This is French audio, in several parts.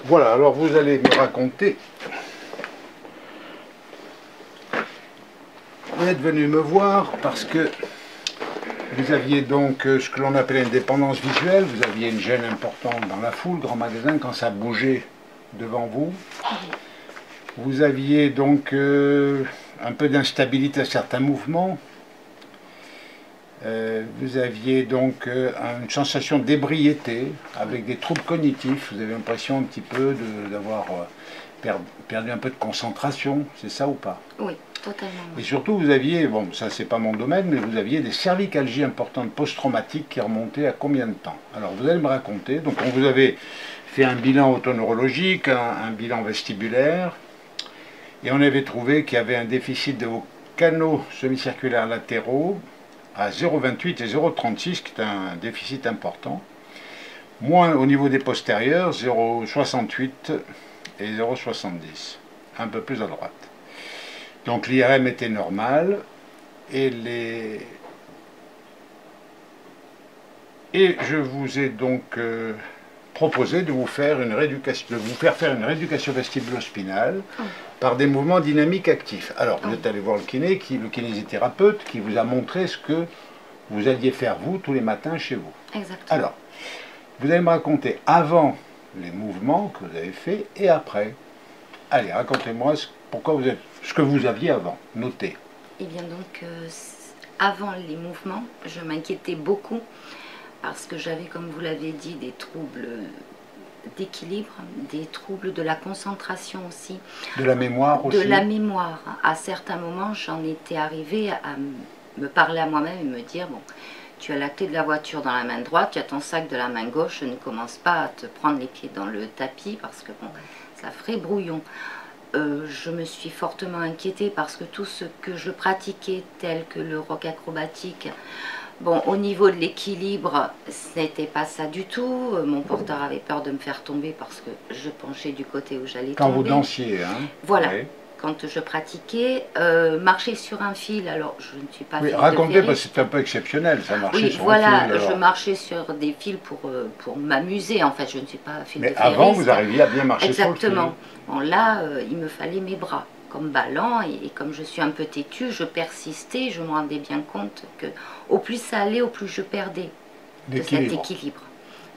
Voilà, alors vous allez me raconter. Vous êtes venu me voir parce que vous aviez donc ce que l'on appelait une dépendance visuelle, vous aviez une gêne importante dans la foule, grand magasin, quand ça bougeait devant vous. Vous aviez donc un peu d'instabilité à certains mouvements. Vous aviez donc une sensation d'ébriété avec des troubles cognitifs. Vous avez l'impression un petit peu d'avoir perdu un peu de concentration, c'est ça ou pas? Oui, totalement. Et surtout, vous aviez, bon, ça c'est pas mon domaine, mais vous aviez des cervicalgies importantes post-traumatiques qui remontaient à combien de temps? Alors vous allez me raconter. Donc on vous avait fait un bilan autoneurologique, un bilan vestibulaire, et on avait trouvé qu'il y avait un déficit de vos canaux semi-circulaires latéraux à 0,28 et 0,36, qui est un déficit important. Moins au niveau des postérieurs, 0,68 et 0,70, un peu plus à droite. Donc l'IRM était normal et je vous ai donc proposé de vous faire faire une rééducation vestibulo-spinale par des mouvements dynamiques actifs. Alors vous êtes allé voir le kinésithérapeute qui vous a montré ce que vous alliez faire vous tous les matins chez vous. Exactement. Alors, vous allez me raconter avant les mouvements que vous avez faits et après. Allez, racontez-moi ce que vous aviez avant, notez. Eh bien donc, avant les mouvements, je m'inquiétais beaucoup parce que j'avais, comme vous l'avez dit, des troubles d'équilibre, des troubles de la concentration aussi. De la mémoire aussi? De la mémoire. À certains moments, j'en étais arrivée à me parler à moi-même et me dire, bon, tu as la clé de la voiture dans la main droite, tu as ton sac de la main gauche, ne commence pas à te prendre les pieds dans le tapis parce que bon, ça ferait brouillon. Je me suis fortement inquiétée parce que tout ce que je pratiquais, tel que le rock acrobatique, bon, au niveau de l'équilibre, ce n'était pas ça du tout. Mon porteur avait peur de me faire tomber parce que je penchais du côté où j'allais tomber. Quand vous dansiez, hein? Voilà. Oui. Quand je pratiquais, marcher sur un fil, alors je ne suis pas Oui, fille racontez, de parce que c'est un peu exceptionnel, ça marchait oui, sur voilà, un fil. je marchais sur des fils pour m'amuser, en fait, je ne suis pas fille de Mais ferris. avant, vous arriviez à bien marcher sur le fil. Exactement. Bon, là, il me fallait mes bras comme ballon, et comme je suis un peu têtue, je persistais, je me rendais bien compte que au plus ça allait, au plus je perdais de cet équilibre.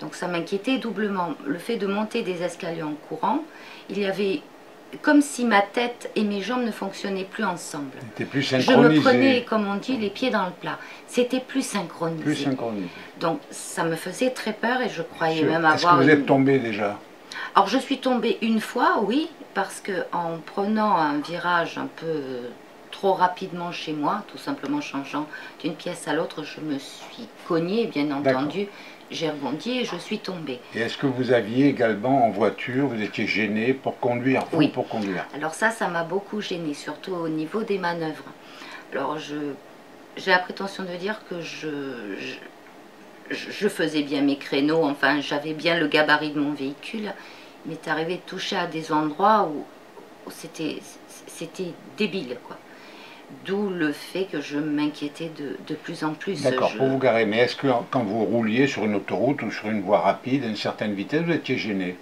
Donc ça m'inquiétait doublement. Le fait de monter des escaliers en courant, il y avait comme si ma tête et mes jambes ne fonctionnaient plus ensemble. C'était plus Je synchronisé. me prenais, comme on dit, les pieds dans le plat. C'était plus synchronisé. Plus synchronisé. Donc ça me faisait très peur et je croyais même avoir... Est-ce que vous êtes tombé déjà? Alors je suis tombée une fois, oui, parce que en prenant un virage un peu trop rapidement chez moi, tout simplement changeant d'une pièce à l'autre, je me suis cognée, bien entendu. J'ai rebondi et je suis tombée. Et est-ce que vous aviez également en voiture, vous étiez gêné pour conduire? Oui. Pour conduire. Alors ça m'a beaucoup gênée, surtout au niveau des manœuvres. Alors j'ai la prétention de dire que je faisais bien mes créneaux, enfin j'avais bien le gabarit de mon véhicule. Il m'est arrivé de toucher à des endroits où c'était débile, quoi. D'où le fait que je m'inquiétais de plus en plus. D'accord, pour vous garer. Mais est-ce que quand vous rouliez sur une autoroute ou sur une voie rapide à une certaine vitesse, vous étiez gêné?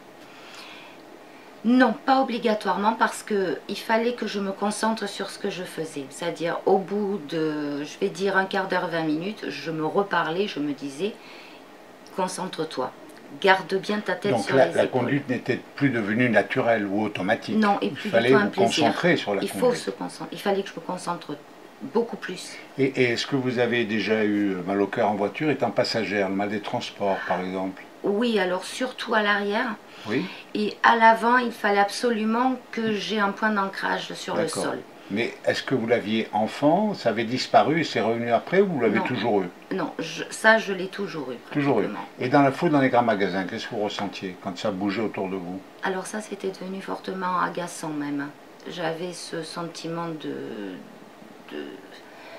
Non, pas obligatoirement, parce qu'il fallait que je me concentre sur ce que je faisais. C'est-à-dire au bout de, je vais dire, un quart d'heure, 20 minutes, je me reparlais, je me disais, concentre-toi. Garde bien ta tête sur les épaules. Donc la conduite n'était plus devenue naturelle ou automatique. Non, et plus il fallait du tout un vous plaisir. Concentrer sur la conduite. Il faut se concentrer. Il fallait que je me concentre beaucoup plus. Et est-ce que vous avez déjà eu mal au cœur en voiture étant passagère, le mal des transports par exemple? Oui, alors surtout à l'arrière. Oui. Et à l'avant, il fallait absolument que j'ai un point d'ancrage sur le sol. Mais est-ce que vous l'aviez enfant, ça avait disparu et c'est revenu après, ou vous l'avez toujours eu? Non, ça je l'ai toujours eu. Toujours eu. Et dans la foule, dans les grands magasins, qu'est-ce que vous ressentiez quand ça bougeait autour de vous? Alors ça, c'était devenu fortement agaçant même. J'avais ce sentiment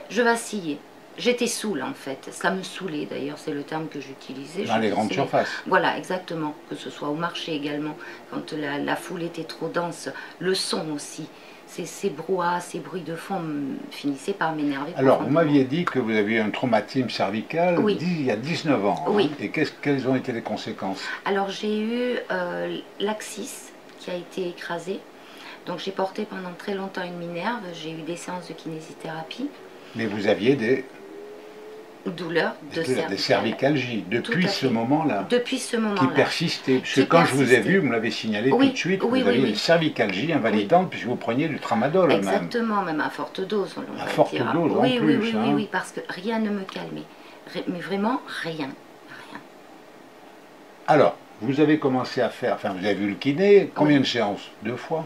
je vacillais. J'étais saoule en fait, ça me saoulait d'ailleurs, c'est le terme que j'utilisais. Dans les grandes surfaces. Voilà, exactement, que ce soit au marché également, quand la foule était trop dense, le son aussi. ces brouhahas, ces bruits de fond finissaient par m'énerver. Alors, vous m'aviez dit que vous aviez eu un traumatisme cervical Oui. il y a 19 ans. Oui. Hein, et quelles ont été les conséquences? Alors, j'ai eu l'axis qui a été écrasé. Donc, j'ai porté pendant très longtemps une minerve. J'ai eu des séances de kinésithérapie. Mais vous aviez des douleurs des cervicalgies depuis ce moment-là. Depuis ce moment-là. Qui persistaient. Parce que quand je vous ai vu, vous me l'avez signalé tout de suite, vous aviez des cervicalgies invalidantes puisque vous preniez du tramadol. Exactement, même à forte dose. À forte dose en plus. Oui, parce que rien ne me calmait. Mais vraiment rien. Alors, vous avez commencé à faire, enfin vous avez vu le kiné, combien de séances? 2 fois?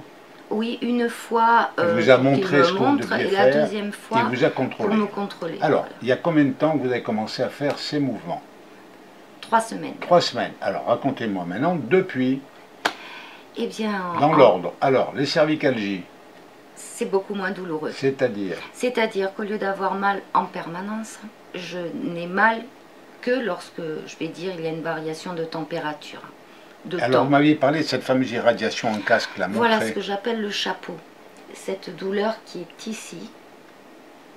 Oui, une fois, il vous a montré ce que vous deviez et faire, la deuxième fois, il vous a contrôlé. Pour me contrôler. Alors, voilà. il y a combien de temps que vous avez commencé à faire ces mouvements? 3 semaines. 3 semaines. Alors, racontez-moi maintenant, depuis, eh bien, dans l'ordre. Alors, les cervicalgies. C'est beaucoup moins douloureux. C'est-à-dire? C'est-à-dire qu'au lieu d'avoir mal en permanence, je n'ai mal que lorsque, je vais dire, il y a une variation de température. Alors, vous m'aviez parlé de cette fameuse irradiation en casque, là. Voilà ce que j'appelle le chapeau. Cette douleur qui est ici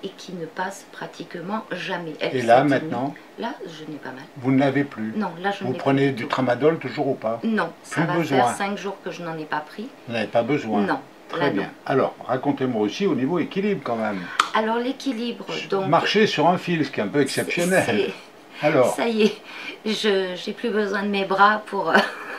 et qui ne passe pratiquement jamais. Et là, maintenant? Là, je n'ai pas mal. Vous ne l'avez plus? Non, là, je ne l'ai plus. Vous prenez du tramadol toujours ou pas? Non, ça va faire 5 jours que je n'en ai pas pris. Vous n'avez pas besoin? Non. Très bien. Alors, racontez-moi aussi au niveau équilibre quand même. Alors, l'équilibre, donc... Marcher sur un fil, ce qui est un peu exceptionnel. Alors, ça y est, je n'ai plus besoin de mes bras pour...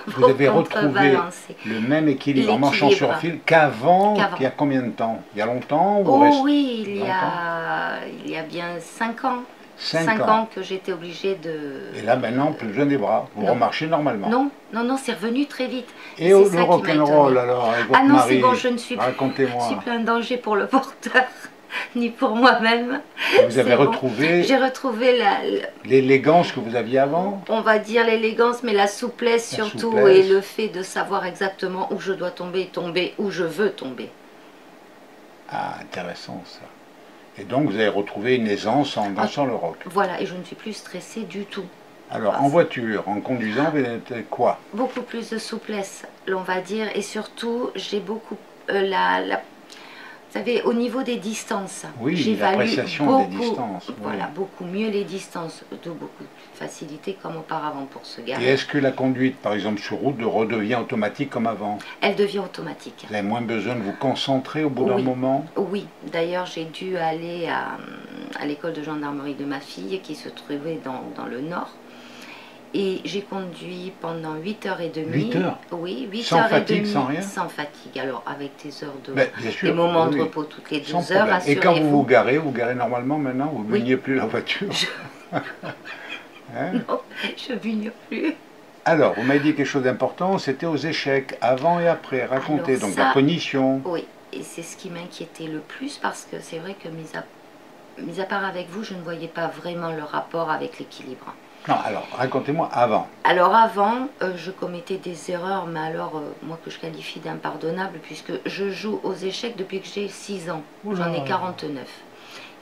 Vous avez retrouvé le même équilibre en marchant sur un fil qu'avant, il y a combien de temps? Il y a longtemps? Oui, il y a bien 5 ans. 5 ans que j'étais obligée de... Et là maintenant, plus besoin des bras, vous remarchez normalement? Non, c'est revenu très vite. Et le rock'n'roll alors, avec votre mari? Ah non, c'est bon, je ne suis plus un danger pour le porteur. Ni pour moi-même. Vous avez retrouvé... J'ai retrouvé l'élégance que vous aviez avant? On va dire l'élégance, mais la souplesse surtout, et le fait de savoir exactement où je dois tomber, où je veux tomber. Ah, intéressant ça. Et donc vous avez retrouvé une aisance en dansant le rock. Voilà, et je ne suis plus stressée du tout. Alors, en voiture, en conduisant, vous êtes quoi? Beaucoup plus de souplesse, on va dire, et surtout, j'ai beaucoup... Vous savez, au niveau des distances, oui, l'appréciation des distances. Voilà, beaucoup mieux les distances, de beaucoup de facilité comme auparavant pour se garer. Et est-ce que la conduite, par exemple sur route, redevient automatique comme avant? Elle devient automatique. Vous avez moins besoin de vous concentrer au bout d'un moment? Oui, d'ailleurs j'ai dû aller à l'école de gendarmerie de ma fille qui se trouvait dans le nord. Et j'ai conduit pendant 8h30. 8 heures? Oui, 8h30. Sans fatigue, sans rien? Sans fatigue. Alors, avec des heures de... bien sûr, des moments de repos toutes les 2 heures, rassurez-vous. Et quand vous vous garez normalement maintenant? Vous ne bugnez plus la voiture? Hein? Non, je ne bugne plus. Alors, vous m'avez dit quelque chose d'important, c'était aux échecs, avant et après. Racontez, donc la cognition. Oui, et c'est ce qui m'inquiétait le plus, parce que c'est vrai que, mis à part avec vous, je ne voyais pas vraiment le rapport avec l'équilibre. Non, alors, racontez-moi avant. Alors avant, je commettais des erreurs, mais alors, moi que je qualifie d'impardonnable, puisque je joue aux échecs depuis que j'ai 6 ans. J'en ai 49.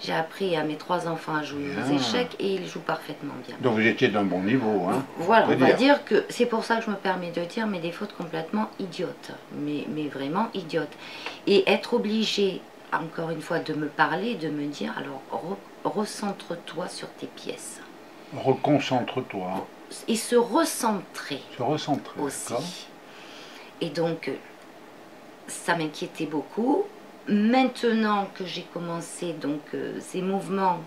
J'ai appris à mes 3 enfants à jouer aux échecs et ils jouent parfaitement bien. Donc vous étiez d'un bon niveau, hein? Voilà, on va dire que c'est pour ça que je me permets de dire, mais des fautes complètement idiotes. Mais vraiment idiotes. Et être obligé, encore une fois, de me parler, de me dire, alors recentre-toi sur tes pièces. Reconcentre-toi. Et se recentrer. Se recentrer aussi. Et donc, ça m'inquiétait beaucoup. Maintenant que j'ai commencé donc ces mouvements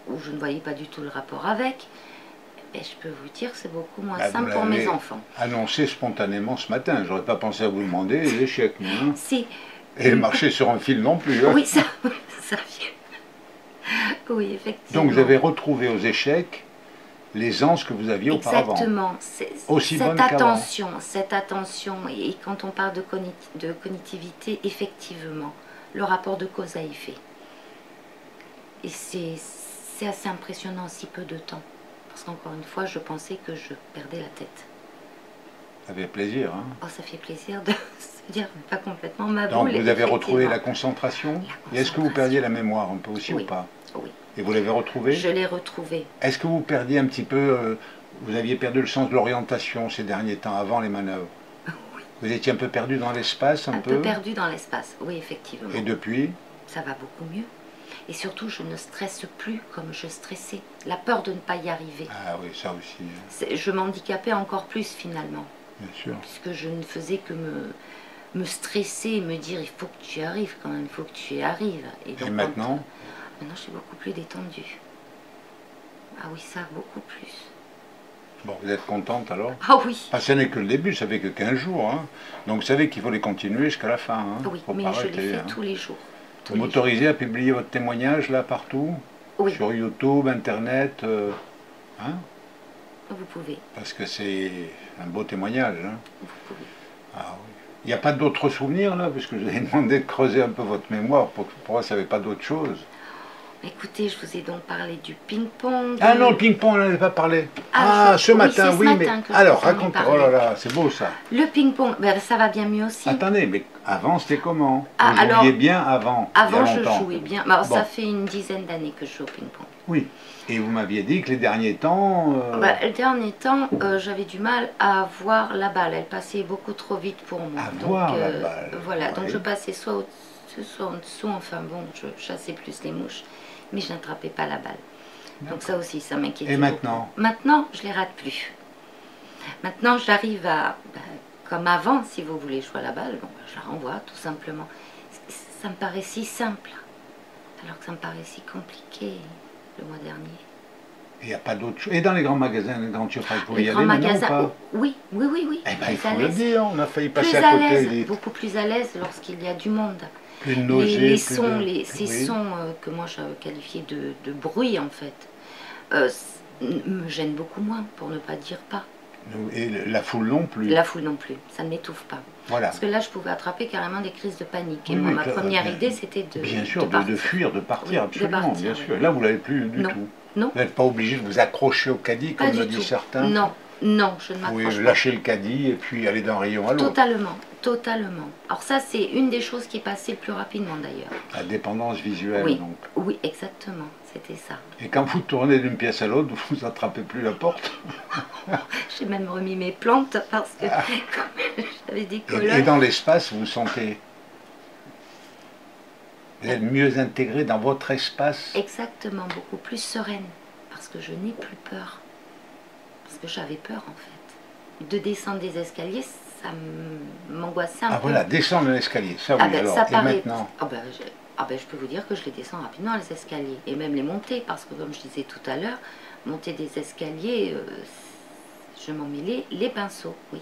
où je ne voyais pas du tout le rapport avec, je peux vous dire que c'est beaucoup moins simple pour mes enfants. Annoncé spontanément ce matin. J'aurais pas pensé à vous demander les échecs. Hein. Si. Et le marcher sur un fil non plus. Hein. Oui, ça vient. Oui, effectivement. Donc vous avez retrouvé aux échecs l'aisance que vous aviez auparavant. Exactement. Aussi bonne qu'avant. Cette attention, et quand on parle de cognitivité, effectivement, le rapport de cause à effet. Et c'est assez impressionnant en si peu de temps. Parce qu'encore une fois, je pensais que je perdais la tête. Ça fait plaisir, hein? Oh, ça fait plaisir de se dire, pas complètement ma boule. Donc vous avez retrouvé la concentration. Et est-ce que vous perdiez la mémoire un peu aussi ou pas? Oui. Et vous l'avez retrouvée? Je l'ai retrouvée. Est-ce que vous perdiez un petit peu, vous aviez perdu le sens de l'orientation ces derniers temps, avant les manœuvres? Oui. Vous étiez un peu perdu dans l'espace, Un peu perdu dans l'espace, oui, effectivement. Et depuis? Ça va beaucoup mieux. Et surtout, je ne stresse plus comme je stressais. La peur de ne pas y arriver. Ah oui, ça aussi. Je m'handicapais encore plus finalement. Bien sûr. Puisque je ne faisais que me stresser et me dire il faut que tu y arrives quand même, il faut que tu y arrives. Et donc, maintenant? Maintenant, je suis beaucoup plus détendue. Ah oui, ça, beaucoup plus. Bon, vous êtes contente alors? Ah oui. Ah, ce n'est que le début, ça fait que 15 jours. Hein. Donc vous savez qu'il faut les continuer jusqu'à la fin. Hein. Oui, faut mais pas je arrêter, les fais hein. tous les jours. Vous m'autorisez à publier votre témoignage là partout? Oui. Sur YouTube, Internet hein? Vous pouvez. Parce que c'est un beau témoignage. Hein. Vous pouvez. Ah oui. Il n'y a pas d'autres souvenirs là? Parce que je vous ai demandé de creuser un peu votre mémoire pour moi, ça n'avait pas d'autre chose. Écoutez, je vous ai donc parlé du ping-pong. Ah non, le ping-pong, on n'en avait pas parlé. Ce oui, matin, oui, mais... Alors, raconte, oh là là, c'est beau ça. Le ping-pong, ben, ça va bien mieux aussi. Attendez, mais avant, c'était comment? Ah, vous jouiez bien avant? Avant, je jouais bien. Alors, bon. Ça fait une dizaine d'années que je joue au ping-pong. Oui, et vous m'aviez dit que les derniers temps... Les derniers temps, j'avais du mal à voir la balle. Elle passait beaucoup trop vite pour moi. À voir la balle. Voilà, oui. Donc je passais soit au-dessus, soit en dessous. Enfin bon, je chassais plus les mouches. Mais je n'attrapais pas la balle. Donc ça aussi, ça m'inquiétait. Et maintenant? Maintenant, je les rate plus. Maintenant, j'arrive à, comme avant, si vous voulez jouer à la balle, bon, je la renvoie tout simplement. Ça me paraît si simple, alors que ça me paraît si compliqué le mois dernier. Il n'y a pas d'autre chose. Et dans les grands magasins, les grandes surfaces, vous pouvez y aller maintenant ou pas? Oui. Eh ben, il faut le dire, on a failli passer à côté. Beaucoup plus à l'aise lorsqu'il y a du monde. Plus de nausées, ces sons que moi je qualifiais de bruit en fait, me gênent beaucoup moins, pour ne pas dire pas. Et la foule non plus. La foule non plus, ça ne m'étouffe pas. Voilà. Parce que là, je pouvais attraper carrément des crises de panique. Et moi, ma première idée, c'était de bien sûr, de fuir, de partir, oui, absolument, de partir, bien sûr. Là, vous ne l'avez plus du tout. Non. Vous n'êtes pas obligé de vous accrocher au caddie, comme le disent certains. Non, non, je ne m'accroche pas. Vous pouvez lâcher le caddie et puis aller d'un rayon à l'autre. Totalement, totalement. Alors ça, c'est une des choses qui est passée le plus rapidement d'ailleurs. La dépendance visuelle, oui. donc. Oui, exactement, c'était ça. Et quand vous tournez d'une pièce à l'autre, vous n'attrapez plus la porte. J'ai même remis mes plantes parce que comme j'avais des colonnes. Et dans l'espace, vous sentez... Vous êtes mieux intégré dans votre espace. Exactement, beaucoup plus sereine. Parce que je n'ai plus peur. Parce que j'avais peur en fait. De descendre des escaliers, ça m'angoissait un peu. Ah voilà, descendre l'escalier, ça oui, alors, ça paraît... maintenant je peux vous dire que je les descends rapidement les escaliers. Et même les monter, parce que comme je disais tout à l'heure, monter des escaliers, je m'en mets les pinceaux, oui.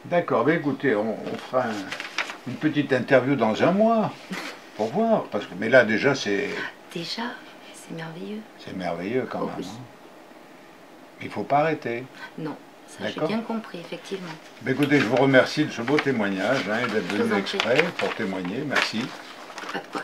D'accord, mais écoutez, on fera une petite interview dans un mois, pour voir. Parce que, mais là déjà c'est... Déjà, c'est merveilleux. C'est merveilleux quand même. Oui. Hein. Il ne faut pas arrêter. Non, ça j'ai bien compris, effectivement. Mais écoutez, je vous remercie de ce beau témoignage, et d'être venu exprès pour témoigner. Merci. Pas de quoi.